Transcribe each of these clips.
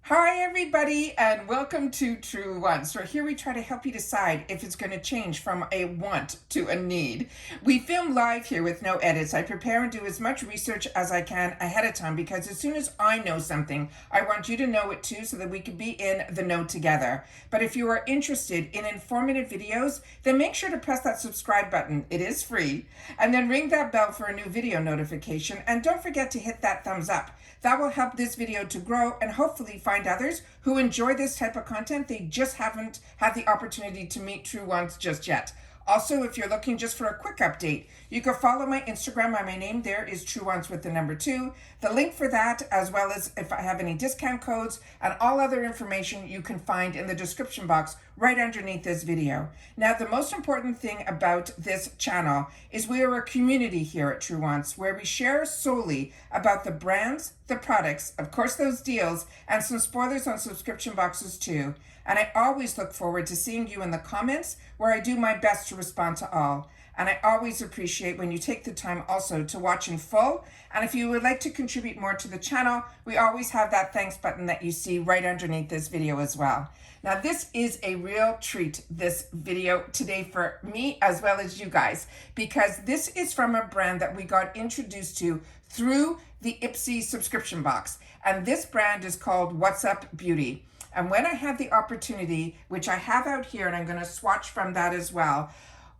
Hi everybody and welcome to Truewants, where here we try to help you decide if it's going to change from a want to a need. We film live here with no edits. I prepare and do as much research as I can ahead of time because as soon as I know something, I want you to know it too so that we can be in the know together. But if you are interested in informative videos, then make sure to press that subscribe button. It is free. And then ring that bell for a new video notification. And don't forget to hit that thumbs up. That will help this video to grow and hopefully find others who enjoy this type of content. They just haven't had the opportunity to meet Truewants just yet. Also, if you're looking just for a quick update, you can follow my Instagram. My name there is Truewants with the number 2. The link for that, as well as if I have any discount codes and all other information, you can find in the description box right underneath this video. Now, the most important thing about this channel is we are a community here at Truewants where we share solely about the brands, the products, of course those deals, and some spoilers on subscription boxes too. And I always look forward to seeing you in the comments where I do my best to respond to all. And I always appreciate when you take the time also to watch in full. And if you would like to contribute more to the channel, we always have that thanks button that you see right underneath this video as well. Now, this is a real treat, this video today for me as well as you guys, because this is from a brand that we got introduced to through the IPSY subscription box. And this brand is called What's Up Beauty. And when I had the opportunity, which I have out here, and I'm going to swatch from that as well,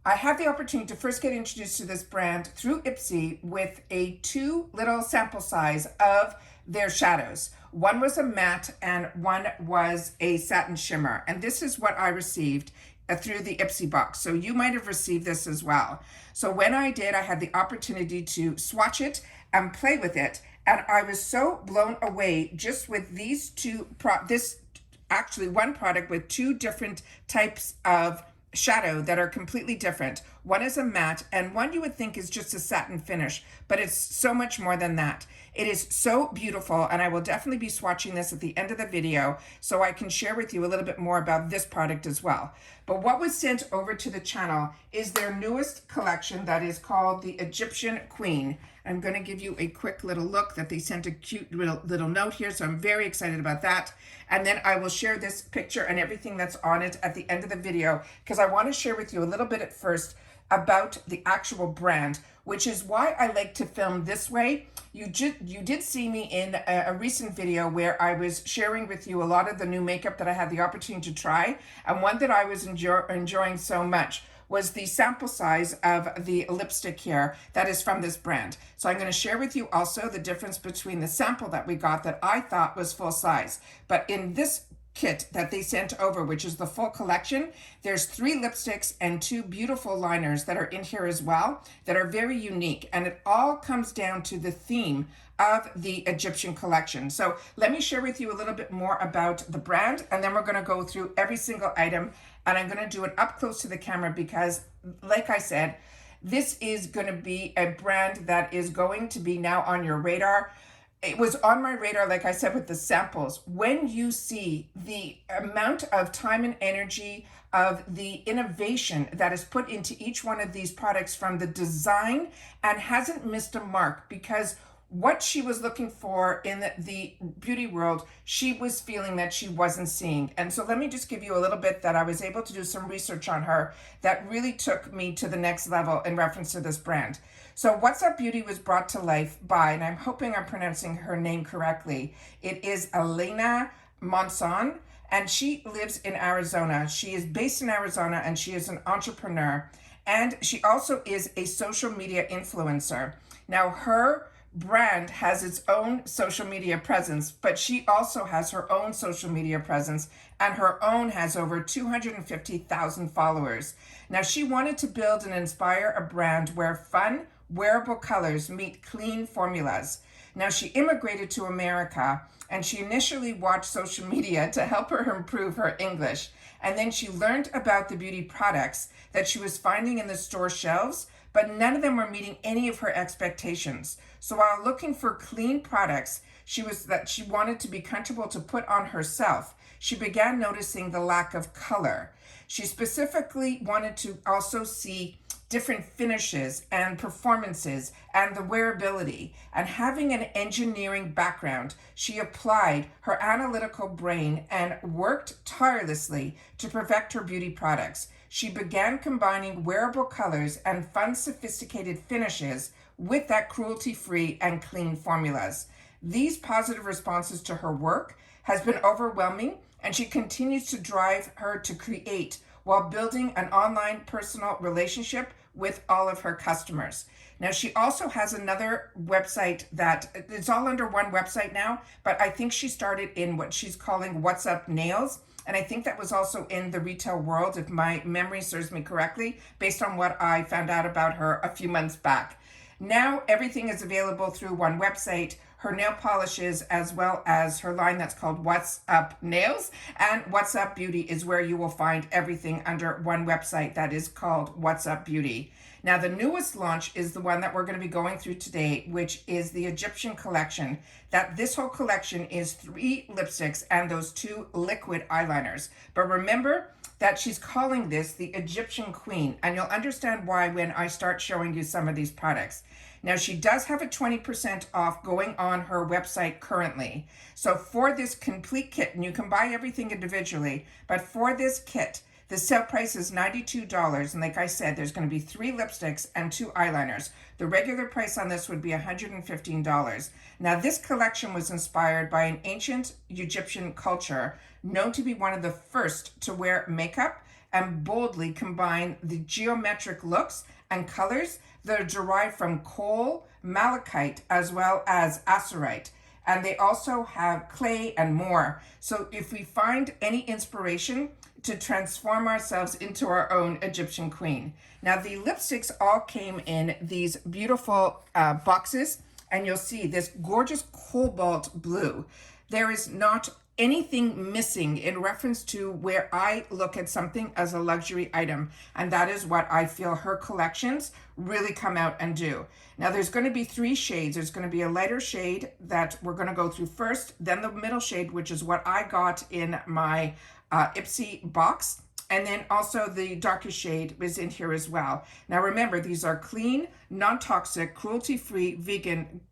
I had the opportunity to first get introduced to this brand through IPSY with a 2 little sample size of their shadows. One was a matte and one was a satin shimmer. And this is what I received through the IPSY box. So you might have received this as well. So when I did, I had the opportunity to swatch it and play with it. And I was so blown away just with these one product with 2 different types of shadow that are completely different. One is a matte and one you would think is just a satin finish, but it's so much more than that. It is so beautiful, and I will definitely be swatching this at the end of the video so I can share with you a little bit more about this product as well. But what was sent over to the channel is their newest collection that is called the Egyptian Queen. I'm going to give you a quick little look that they sent a cute little note here, so I'm very excited about that. And then I will share this picture and everything that's on it at the end of the video because I want to share with you a little bit at first about the actual brand, which is why I like to film this way. You did see me in a recent video where I was sharing with you a lot of the new makeup that I had the opportunity to try, and one that I was enjoying so much was the sample size of the lipstick here that is from this brand. So I'm going to share with you also the difference between the sample that we got that I thought was full size. But in this kit that they sent over, which is the full collection, there's 3 lipsticks and 2 beautiful liners that are in here as well that are very unique, and it all comes down to the theme of the Egyptian collection. So let me share with you a little bit more about the brand, and then we're going to go through every single item, and I'm going to do it up close to the camera because, like I said, this is going to be a brand that is going to be now on your radar. It was on my radar, like I said, with the samples. When you see the amount of time and energy of the innovation that is put into each one of these products from the design, and hasn't missed a mark, because what she was looking for in the beauty world, she was feeling that she wasn't seeing. And so let me just give you a little bit that I was able to do some research on her that really took me to the next level in reference to this brand. So What's Up Beauty was brought to life by, and I'm hoping I'm pronouncing her name correctly, it is Eyeliner Monson, and she lives in Arizona. She is based in Arizona, and she is an entrepreneur, and she also is a social media influencer. Now, her brand has its own social media presence, but she also has her own social media presence, and her own has over 250,000 followers. Now, she wanted to build and inspire a brand where fun, wearable colors meet clean formulas. Now, she immigrated to America, and she initially watched social media to help her improve her English. And then she learned about the beauty products that she was finding in the store shelves, but none of them were meeting any of her expectations. So while looking for clean products, she wanted to be comfortable to put on herself, she began noticing the lack of color. She specifically wanted to also see different finishes and performances and the wearability. And having an engineering background, she applied her analytical brain and worked tirelessly to perfect her beauty products. She began combining wearable colors and fun, sophisticated finishes with that cruelty-free and clean formulas. These positive responses to her work has been overwhelming, and she continues to drive her to create while building an online personal relationship with all of her customers. Now, she also has another website that it's all under one website now, but I think she started in what she's calling What's Up Nails. And I think that was also in the retail world, if my memory serves me correctly, based on what I found out about her a few months back. Now everything is available through one website, her nail polishes, as well as her line that's called What's Up Nails, and What's Up Beauty is where you will find everything under one website that is called What's Up Beauty. Now, the newest launch is the one that we're going to be going through today, which is the Egyptian collection. That this whole collection is 3 lipsticks and those 2 liquid eyeliners. But remember that she's calling this the Egyptian Queen, and you'll understand why when I start showing you some of these products. Now, she does have a 20% off going on her website currently. So for this complete kit, and you can buy everything individually, but for this kit, the sale price is $92, and like I said, there's going to be 3 lipsticks and 2 eyeliners. The regular price on this would be $115. Now, this collection was inspired by an ancient Egyptian culture known to be one of the first to wear makeup and boldly combine the geometric looks and colors that are derived from coal, malachite, as well as azurite. And they also have clay and more. So if we find any inspiration to transform ourselves into our own Egyptian queen. Now, the lipsticks all came in these beautiful boxes, and you'll see this gorgeous cobalt blue. There is not anything missing in reference to where I look at something as a luxury item, and that is what I feel her collections really come out and do. Now, there's going to be 3 shades. There's going to be a lighter shade that we're going to go through first, then the middle shade, which is what I got in my IPSY box, and then also the darkest shade is in here as well. Now remember, these are clean, non-toxic, cruelty-free, vegan,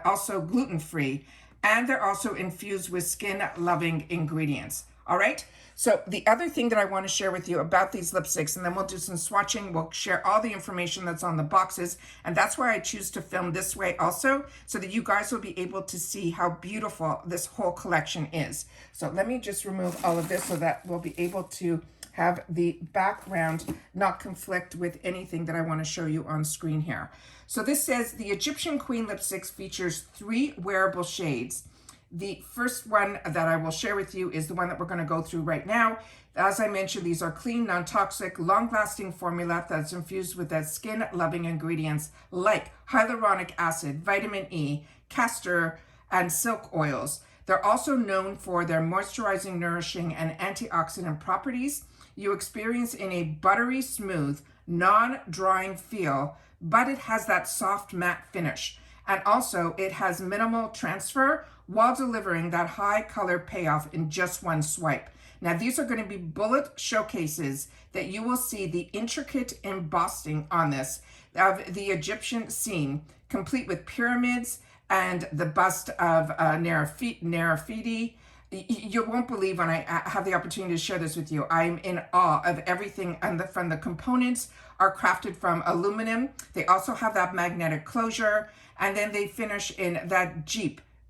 also gluten-free, and they're also infused with skin-loving ingredients. All right? So the other thing that I want to share with you about these lipsticks, and then we'll do some swatching, we'll share all the information that's on the boxes, and that's why I choose to film this way also, so that you guys will be able to see how beautiful this whole collection is. So let me just remove all of this so that we'll be able to have the background not conflict with anything that I want to show you on screen here. So this says the Egyptian Queen Lipsticks features 3 wearable shades. The first one that I will share with you is the one that we're going to go through right now. As I mentioned, these are clean, non-toxic, long-lasting formula that's infused with that skin-loving ingredients like hyaluronic acid, vitamin E, castor, and silk oils. They're also known for their moisturizing, nourishing, and antioxidant properties. You experience in a buttery smooth, non-drying feel, but it has that soft matte finish. And also it has minimal transfer while delivering that high color payoff in just one swipe. Now, these are going to be bullet showcases that you will see the intricate embossing on this of the Egyptian scene, complete with pyramids and the bust of Nefertiti. You won't believe when I have the opportunity to share this with you. I'm in awe of everything, and from the components are crafted from aluminum. They also have that magnetic closure, and then they finish in that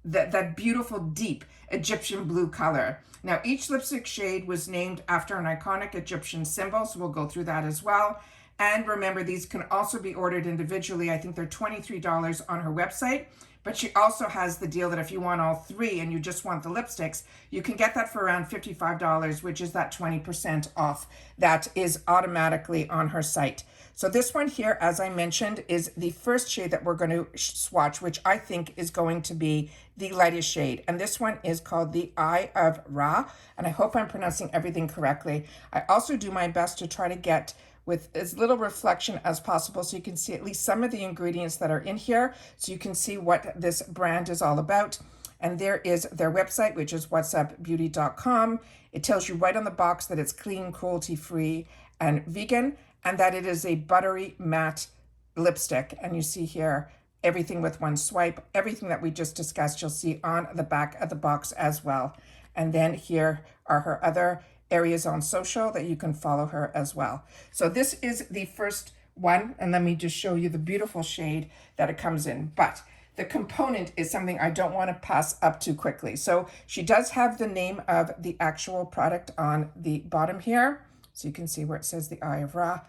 that beautiful deep Egyptian blue color. Now, each lipstick shade was named after an iconic Egyptian symbol, so we'll go through that as well. And remember, these can also be ordered individually. I think they're $23 on her website. But she also has the deal that if you want all 3 and you just want the lipsticks, you can get that for around $55, which is that 20% off that is automatically on her site. So this one here, as I mentioned, is the first shade that we're going to swatch, which I think is going to be the lightest shade. And this one is called the Eye of Ra. And I hope I'm pronouncing everything correctly. I also do my best to try to get with as little reflection as possible so you can see at least some of the ingredients that are in here, so you can see what this brand is all about. And there is their website, which is whatsupbeauty.com. It tells you right on the box that it's clean, cruelty-free, and vegan. and that it is a buttery matte lipstick. And you see here, everything with one swipe, everything that we just discussed, you'll see on the back of the box as well. And then here are her other areas on social that you can follow her as well. So this is the first one, and let me just show you the beautiful shade that it comes in. But the component is something I don't want to pass up too quickly. So she does have the name of the actual product on the bottom here. So you can see where it says the Eye of Ra.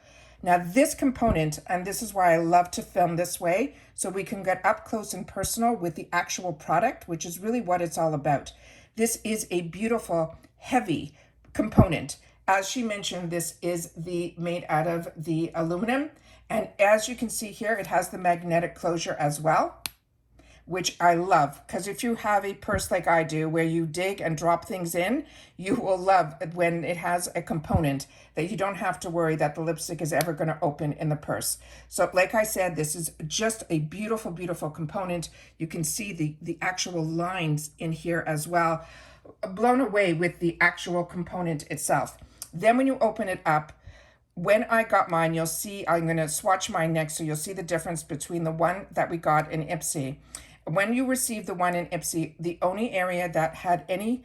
Now this component, and this is why I love to film this way, so we can get up close and personal with the actual product, which is really what it's all about. This is a beautiful, heavy component. As she mentioned, this is made out of the aluminum. And as you can see here, it has the magnetic closure as well, which I love, because if you have a purse like I do where you dig and drop things in, you will love when it has a component that you don't have to worry that the lipstick is ever going to open in the purse. So like I said, this is just a beautiful, beautiful component. You can see the actual lines in here as well. Blown away with the actual component itself. Then when you open it up, when I got mine, you'll see, I'm going to swatch mine next, so you'll see the difference between the one that we got in IPSY. When you received the one in IPSY, the only area that had any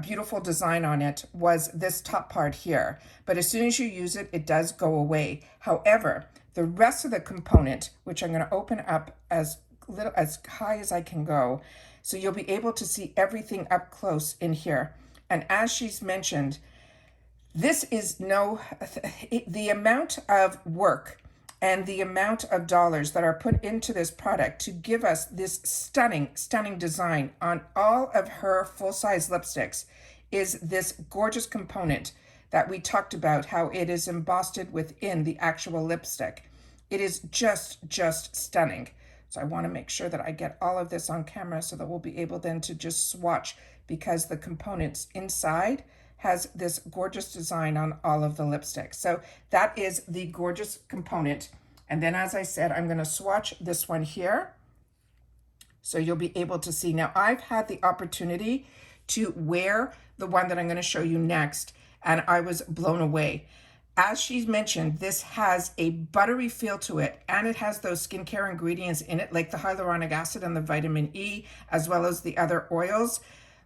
beautiful design on it was this top part here. But as soon as you use it, it does go away. However, the rest of the component, which I'm going to open up as high as I can go, so you'll be able to see everything up close in here. And as she's mentioned, this is the amount of work and the amount of dollars that are put into this product to give us this stunning, stunning design on all of her full-size lipsticks is this gorgeous component that we talked about, how it is embossed within the actual lipstick. It is just stunning. So I want to make sure that I get all of this on camera so that we'll be able then to just swatch, because the components inside has this gorgeous design on all of the lipsticks. So that is the gorgeous component. And then, as I said, I'm going to swatch this one here, so you'll be able to see. Now, I've had the opportunity to wear the one that I'm going to show you next, and I was blown away. As she's mentioned, this has a buttery feel to it, and it has those skincare ingredients in it, like the hyaluronic acid and the vitamin E, as well as the other oils.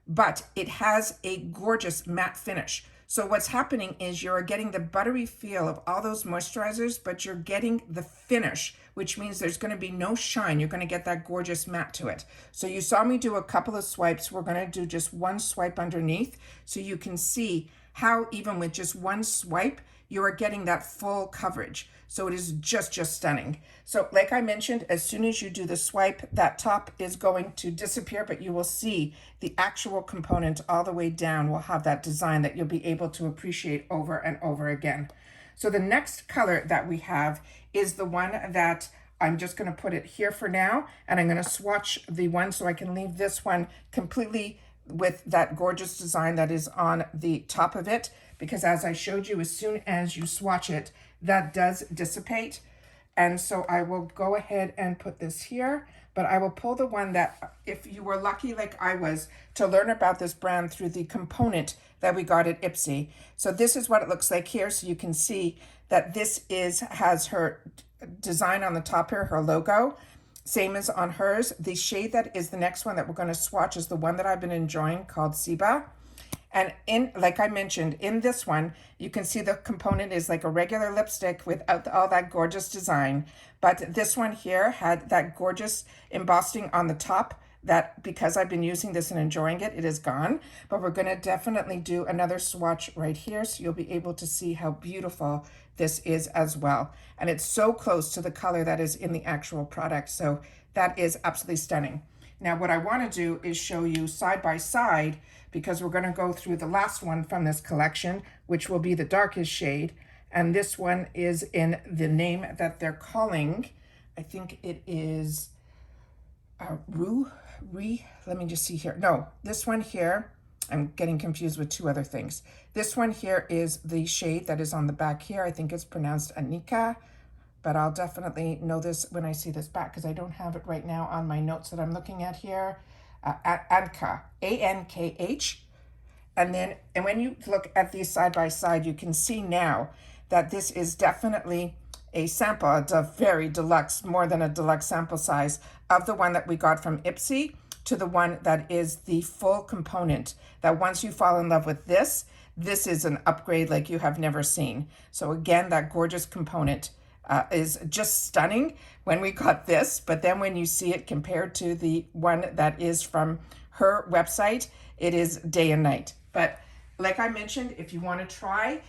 But it has a gorgeous matte finish. So what's happening is you're getting the buttery feel of all those moisturizers, but you're getting the finish, which means there's going to be no shine. You're going to get that gorgeous matte to it. So you saw me do a couple of swipes. We're going to do just one swipe underneath, so you can see how even with just one swipe, you are getting that full coverage. So it is just stunning. So like I mentioned, as soon as you do the swipe, that top is going to disappear, but you will see the actual component all the way down will have that design that you'll be able to appreciate over and over again. So the next color that we have is the one that I'm just going to put it here for now, and I'm going to swatch the one so I can leave this one completely with that gorgeous design that is on the top of it, because as I showed you, as soon as you swatch it, that does dissipate. And so I will go ahead and put this here, but I will pull the one that, if you were lucky like I was to learn about this brand through the component that we got at IPSY. So this is what it looks like here. So you can see that this has her design on the top here, her logo, same as on hers. The shade that is the next one that we're going to swatch is the one that I've been enjoying, called Siba. And like I mentioned, in this one, you can see the component is like a regular lipstick without all that gorgeous design. But this one here had that gorgeous embossing on the top that, because I've been using this and enjoying it, it is gone. But we're going to definitely do another swatch right here, so you'll be able to see how beautiful this is as well. And it's so close to the color that is in the actual product. So that is absolutely stunning. Now, what I want to do is show you side by side, because we're going to go through the last one from this collection, which will be the darkest shade. And this one is in the name that they're calling, I think it is let me just see here. No, this one here, I'm getting confused with two other things. This one here is the shade that is on the back here. I think it's pronounced Anika, but I'll definitely know this when I see this back, because I don't have it right now on my notes that I'm looking at here. Ankh, A-N-K-H. And when you look at these side by side, you can see now that this is definitely a sample. It's a very deluxe, more than a deluxe sample size of the one that we got from IPSY to the one that is the full component, that once you fall in love with this, this is an upgrade like you have never seen. So again, that gorgeous component is just stunning when we got this, but then when you see it compared to the one that is from her website, it is day and night. But like I mentioned, if you want to try,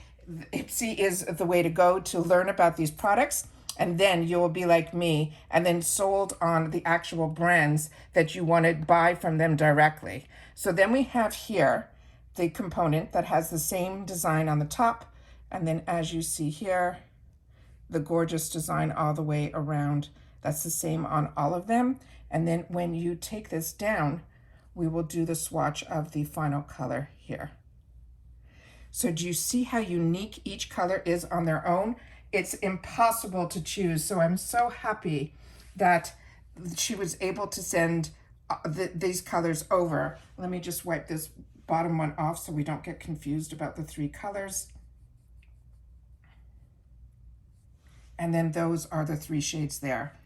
IPSY is the way to go to learn about these products, and then you will be like me and then sold on the actual brands that you want to buy from them directly. So then we have here the component that has the same design on the top, and then as you see here, the gorgeous design all the way around. That's the same on all of them. And then when you take this down, we will do the swatch of the final color here. So do you see how unique each color is on their own? It's impossible to choose. So I'm so happy that she was able to send these colors over. Let me just wipe this bottom one off so we don't get confused about the three colors. And then those are the three shades there.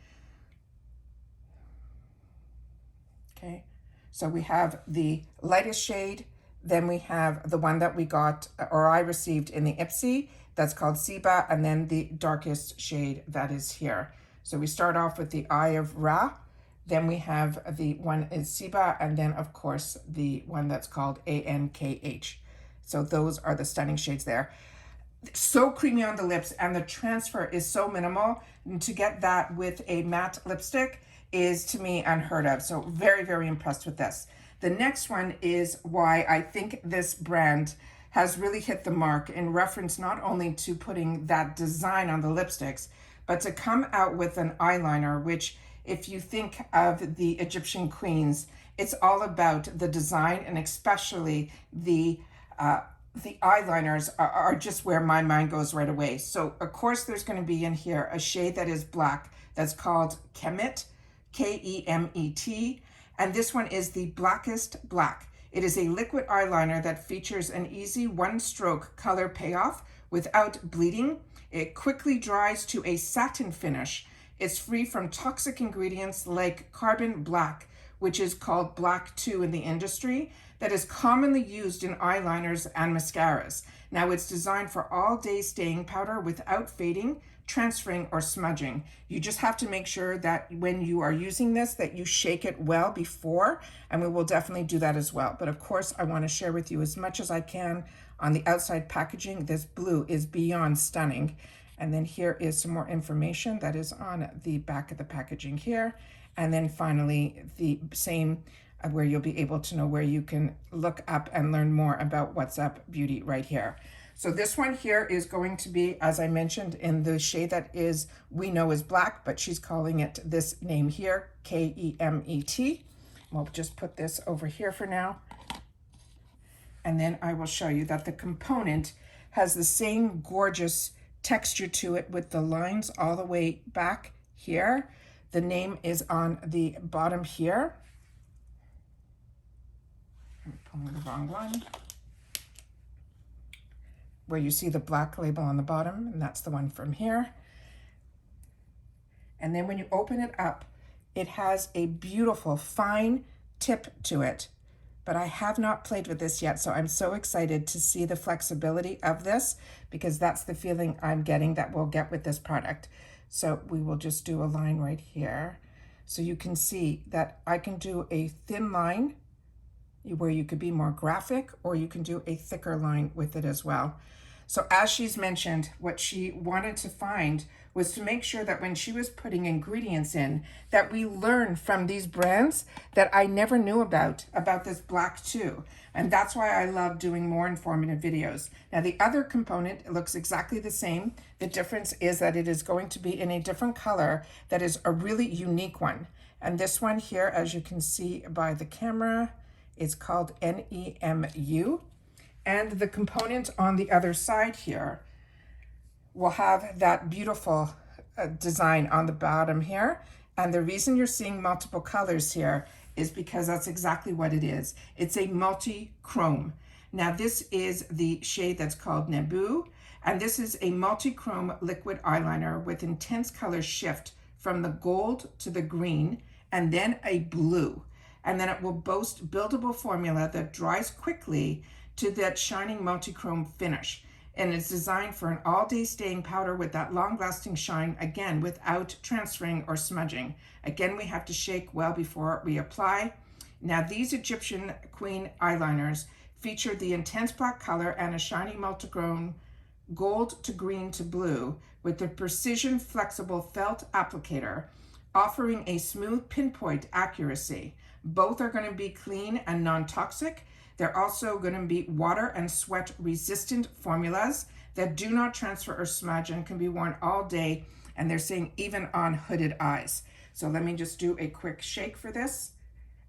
Okay, so we have the lightest shade, then we have the one that we got, or I received in the IPSY, that's called Siba, and then the darkest shade that is here. So we start off with the Eye of Ra, then we have the one is Siba, and then of course the one that's called ANKH. So those are the stunning shades there. So creamy on the lips, and the transfer is so minimal. And to get that with a matte lipstick is, to me, unheard of. So very, very impressed with this. The next one is why I think this brand has really hit the mark in reference not only to putting that design on the lipsticks, but to come out with an eyeliner, which if you think of the Egyptian queens, it's all about the design, and especially the eyeliners are just where my mind goes right away. So of course there's going to be in here a shade that is black that's called Kemet, K-E-M-E-T, and this one is the blackest black. It is a liquid eyeliner that features an easy one-stroke color payoff without bleeding. It quickly dries to a satin finish. It's free from toxic ingredients like carbon black, which is called black 2 in the industry, that is commonly used in eyeliners and mascaras. Now it's designed for all day staying powder without fading, transferring, or smudging. You just have to make sure that when you are using this, that you shake it well before, and we will definitely do that as well. But of course, I want to share with you as much as I can on the outside packaging. This blue is beyond stunning. And then here is some more information that is on the back of the packaging here. And then finally, the same where you'll be able to know where you can look up and learn more about What's Up Beauty right here. So this one here is going to be, as I mentioned, in the shade that is, we know is black, but she's calling it this name here, K-E-M-E-T. We'll just put this over here for now. And then I will show you that the component has the same gorgeous texture to it with the lines all the way back here. The name is on the bottom here. I'm pulling the wrong one. Where you see the black label on the bottom, and that's the one from here. And then when you open it up, it has a beautiful fine tip to it. But I have not played with this yet, so I'm so excited to see the flexibility of this, because that's the feeling I'm getting that we'll get with this product. So we will just do a line right here. So you can see that I can do a thin line where you could be more graphic, or you can do a thicker line with it as well. So as she's mentioned, what she wanted to find was to make sure that when she was putting ingredients in, that we learn from these brands that I never knew about this black too. And that's why I love doing more informative videos. Now the other component looks exactly the same. The difference is that it is going to be in a different color that is a really unique one. And this one here, as you can see by the camera, is called NEMU. And the component on the other side here will have that beautiful design on the bottom here. And the reason you're seeing multiple colors here is because that's exactly what it is. It's a multi-chrome. Now this is the shade that's called Nebu, And this is a multi-chrome liquid eyeliner with intense color shift from the gold to the green and then a blue. And then it will boast buildable formula that dries quickly to that shining multi-chrome finish. And it's designed for an all-day staying powder with that long-lasting shine, again, without transferring or smudging. Again, we have to shake well before we apply. Now, these Egyptian Queen eyeliners feature the intense black color and a shiny multi-chrome gold to green to blue with the precision flexible felt applicator, offering a smooth pinpoint accuracy. Both are going to be clean and non-toxic. They're also going to be water and sweat resistant formulas that do not transfer or smudge and can be worn all day. And they're saying even on hooded eyes. So let me just do a quick shake for this.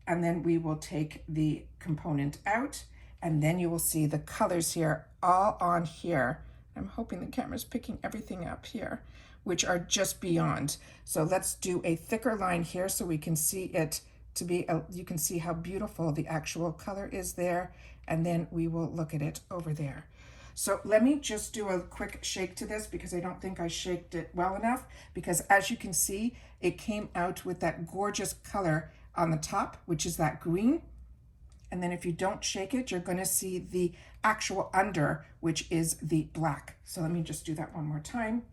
And then we will take the component out. And then you will see the colors here all on here. I'm hoping the camera's picking everything up here, which are just beyond. So let's do a thicker line here so we can see it to be, you can see how beautiful the actual color is there. And then we will look at it over there. So let me just do a quick shake to this because I don't think I shaked it well enough, because as you can see, it came out with that gorgeous color on the top, which is that green. And then if you don't shake it, you're going to see the actual under, which is the black. So let me just do that one more time.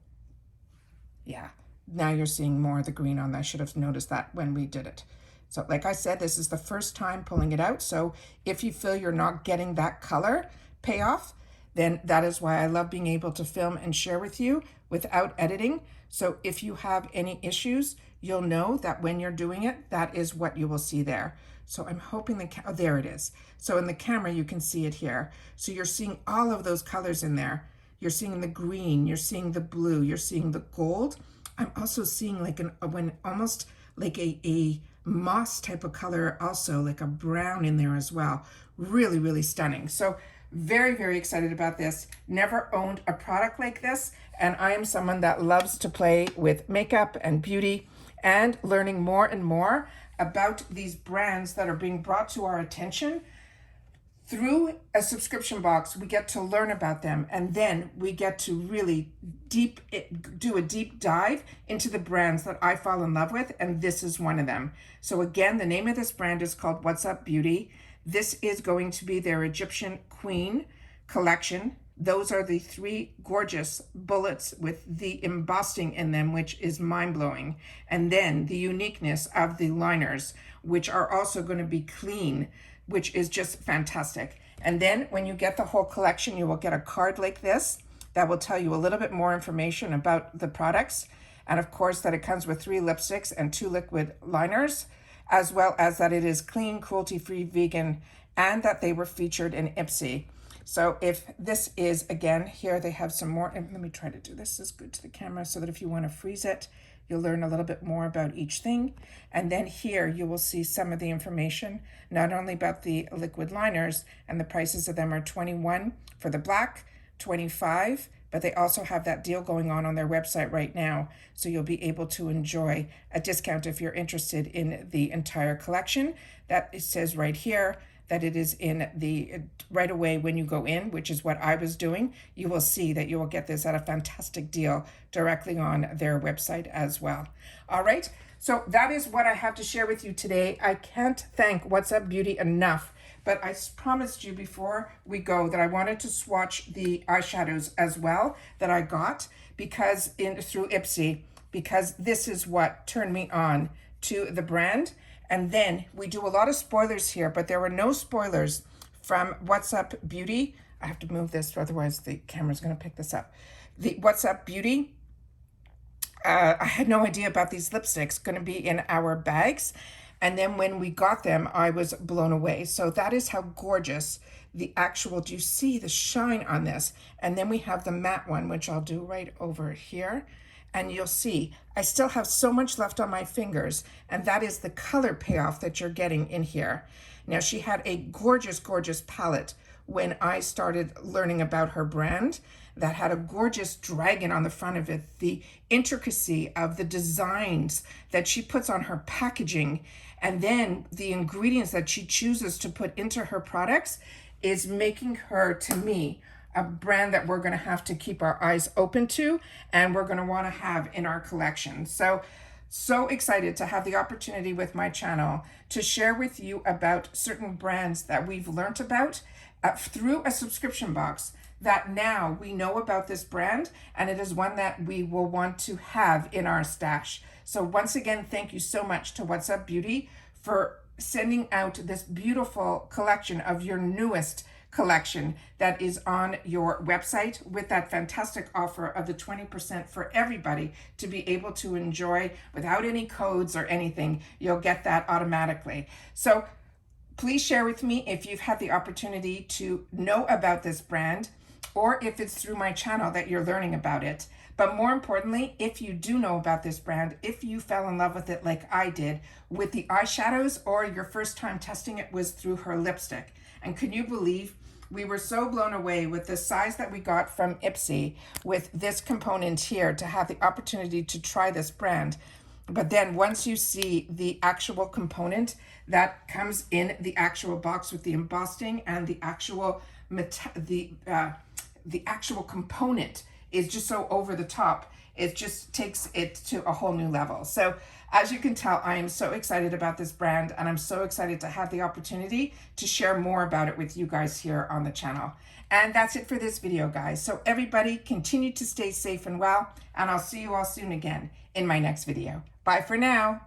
Yeah, now you're seeing more of the green on that. I should have noticed that when we did it. So like I said, this is the first time pulling it out. So if you feel you're not getting that color payoff, then that is why I love being able to film and share with you without editing. So if you have any issues, you'll know that when you're doing it, that is what you will see there. So I'm hoping oh, there it is. So in the camera, you can see it here. So you're seeing all of those colors in there. You're seeing the green, you're seeing the blue, you're seeing the gold. I'm also seeing like almost like a moss type of color, also like a brown in there as well. Really, really stunning. So very, very excited about this. Never owned a product like this. And I am someone that loves to play with makeup and beauty and learning more and more about these brands that are being brought to our attention. Through a subscription box, we get to learn about them, and then we get to really do a deep dive into the brands that I fall in love with, and this is one of them. So again, the name of this brand is called What's Up Beauty. This is going to be their Egyptian Queen collection. Those are the 3 gorgeous bullets with the embossing in them, which is mind-blowing. And then the uniqueness of the liners, which are also going to be clean, which is just fantastic. And then when you get the whole collection, you will get a card like this that will tell you a little bit more information about the products. And of course that it comes with 3 lipsticks and 2 liquid liners, as well as that it is clean, cruelty-free, vegan, and that they were featured in IPSY. So if this is, again, here they have some more, and let me try to do this as good to the camera so that if you want to freeze it, you'll learn a little bit more about each thing. And then here you will see some of the information, not only about the liquid liners, and the prices of them are $21 for the black, $25, but they also have that deal going on their website right now. So you'll be able to enjoy a discount if you're interested in the entire collection. That it says right here that it is in the right away when you go in, which is what I was doing. You will see that you will get this at a fantastic deal directly on their website as well. All right, so that is what I have to share with you today. I can't thank What's Up Beauty enough, but I promised you before we go that I wanted to swatch the eyeshadows as well that I got because through IPSY, because this is what turned me on to the brand. And then we do a lot of spoilers here, but there were no spoilers from What's Up Beauty. I have to move this, otherwise the camera's going to pick this up. The What's Up Beauty, I had no idea about these lipsticks going to be in our bags. And then when we got them, I was blown away. So that is how gorgeous the actual, do you see the shine on this? And then we have the matte one, which I'll do right over here. And you'll see, I still have so much left on my fingers, and that is the color payoff that you're getting in here. Now, she had a gorgeous, gorgeous palette when I started learning about her brand that had a gorgeous dragon on the front of it. The intricacy of the designs that she puts on her packaging, and then the ingredients that she chooses to put into her products is making her, to me, a brand that we're going to have to keep our eyes open to, and we're going to want to have in our collection. So excited to have the opportunity with my channel to share with you about certain brands that we've learned about through a subscription box, that now we know about this brand, and it is one that we will want to have in our stash. So once again, thank you so much to What's Up Beauty for sending out this beautiful collection of your newest collection that is on your website, with that fantastic offer of the 20% for everybody to be able to enjoy without any codes or anything. You'll get that automatically. So please share with me if you've had the opportunity to know about this brand, or if it's through my channel that you're learning about it. But more importantly, if you do know about this brand, if you fell in love with it like I did with the eyeshadows, or your first time testing it was through her lipstick. And can you believe we were so blown away with the size that we got from IPSY with this component here to have the opportunity to try this brand. But then once you see the actual component that comes in the actual box with the embossing and the actual the actual component is just so over the top, it just takes it to a whole new level. So as you can tell, I am so excited about this brand, and I'm so excited to have the opportunity to share more about it with you guys here on the channel. And that's it for this video, guys. So everybody continue to stay safe and well, and I'll see you all soon again in my next video. Bye for now.